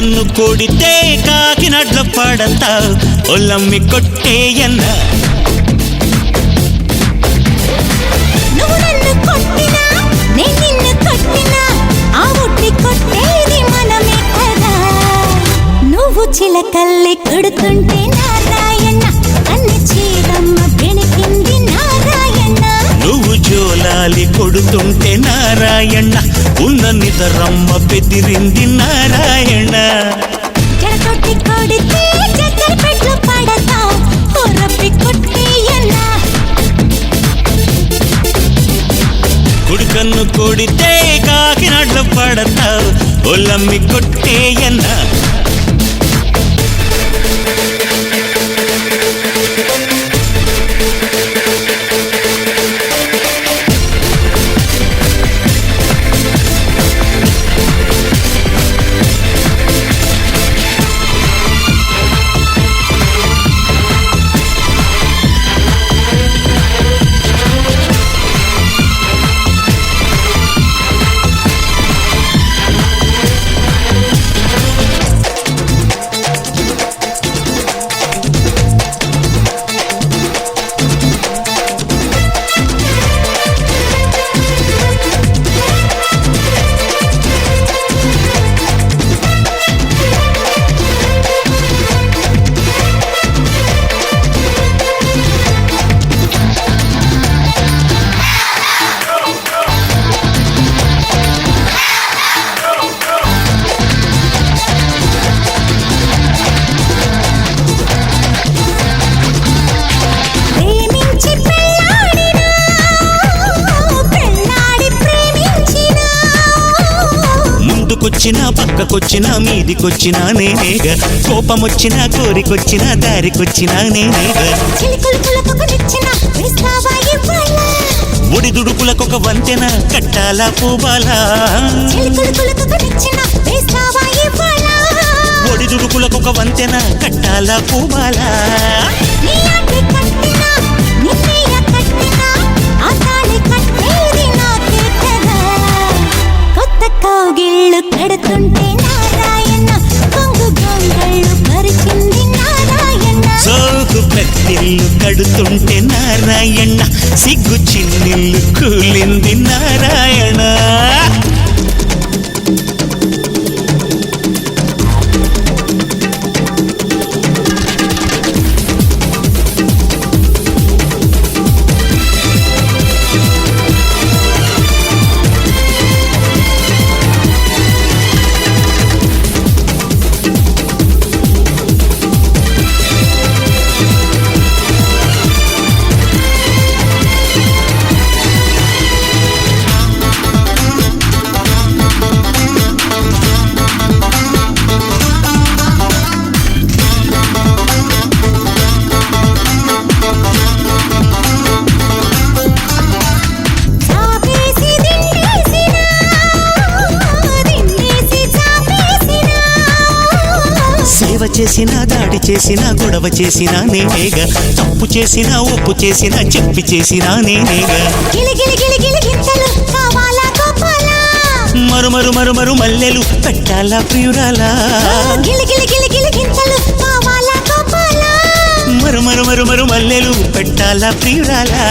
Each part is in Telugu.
కుడికన్ను కొడితే కాకినడ్ల పడతావు ఒళ్ళమ్మి కొట్టేయన్న నువ్వు నన్ను కొట్టినా నేను నిన్ను కొట్టినా ఆ ఒట్టి కొట్టేది మనమే కదా నువ్వు చిలకల్లి కొడుతుంటే నారాయణ అన్ని చీరమ్మ బెణికింది నారాయణ నువ్వు జోలాలి కొడుతుంటే నారాయణ ఉన్న నిదరమ్మ బెదిరింది నారాయణ జడతోటి కొడితే చక్కెర పెట్లు పడతావు రబ్బి కొట్టేయన్న కుడికన్ను కొడితే కాకినడ్ల పడతావు ఒళ్ళమ్మి కొట్టేయన్న ముందుకొచ్చినా పక్కకొచ్చినా మీదికొచ్చినా నేనేగా కోపమొచ్చినా కోరికొచ్చినా దారికొచ్చినా నేనేగా ఒడిదుడుకులకొక వంతెన కట్టాలా పూబాలా ఒడిదుడుకులకొక వంతెన కట్టాలా పూబాలా కౌగిళ్ళు కడుతుంటే నారాయణ కొంగు గొంగళ్ళు పరిచింది నారాయణ సోకు పెద్దిల్లు కడుతుంటే నారాయణ సిగ్గు చిన్నిల్లు కూలింది నారాయణ సేవ చేసినా దాడి చేసినా గొడవ చేసినా నేనేగా తప్పు చేసినా ఒప్పు చేసినా చెప్పి చేసినా నేనేగా మరు మరు మరు మరు మల్లెలు పెట్టాలా ప్రియురాలా మరు మరు మరు మరు మల్లెలు పెట్టాలా ప్రియురాలా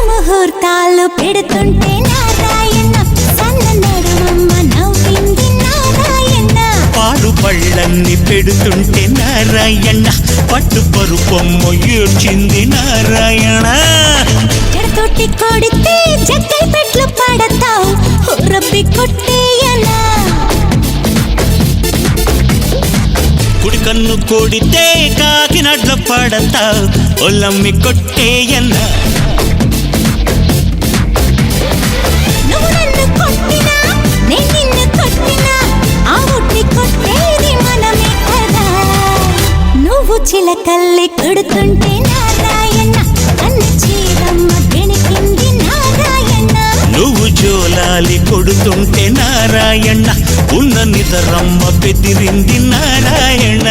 ముహూర్తాలు పెడుతుంటే నారాయణ సన్న నడుమమ్మ నవ్వింది నారాయణ పాడు పళ్ళన్ని పెడుతుంటే నారాయణ పట్టు పరుపొమ్మ ఏడ్చింది నారాయణ జడతోటి కొడితే చక్కెర పెట్లు పడతావు రబ్బి కొట్టేయనా కుడికన్ను కొడితే కాకినడ్ల పడతావు ఒళ్ళమ్మి కొట్టేయన్న నువ్వు నన్ను కొట్టినా నేను నిన్ను కొట్టినా ఆ ఒట్టి కొట్టేది మనమే కదా నువ్వు చిలకల్లి కొడుతుంటే నారాయణ అన్ని చీరమ్మ బెణికింది నారాయణ నువ్వు జోలాలి కొడుతుంటే నారాయణ ఉన్న నిదరమ్మ బెదిరింది నారాయణ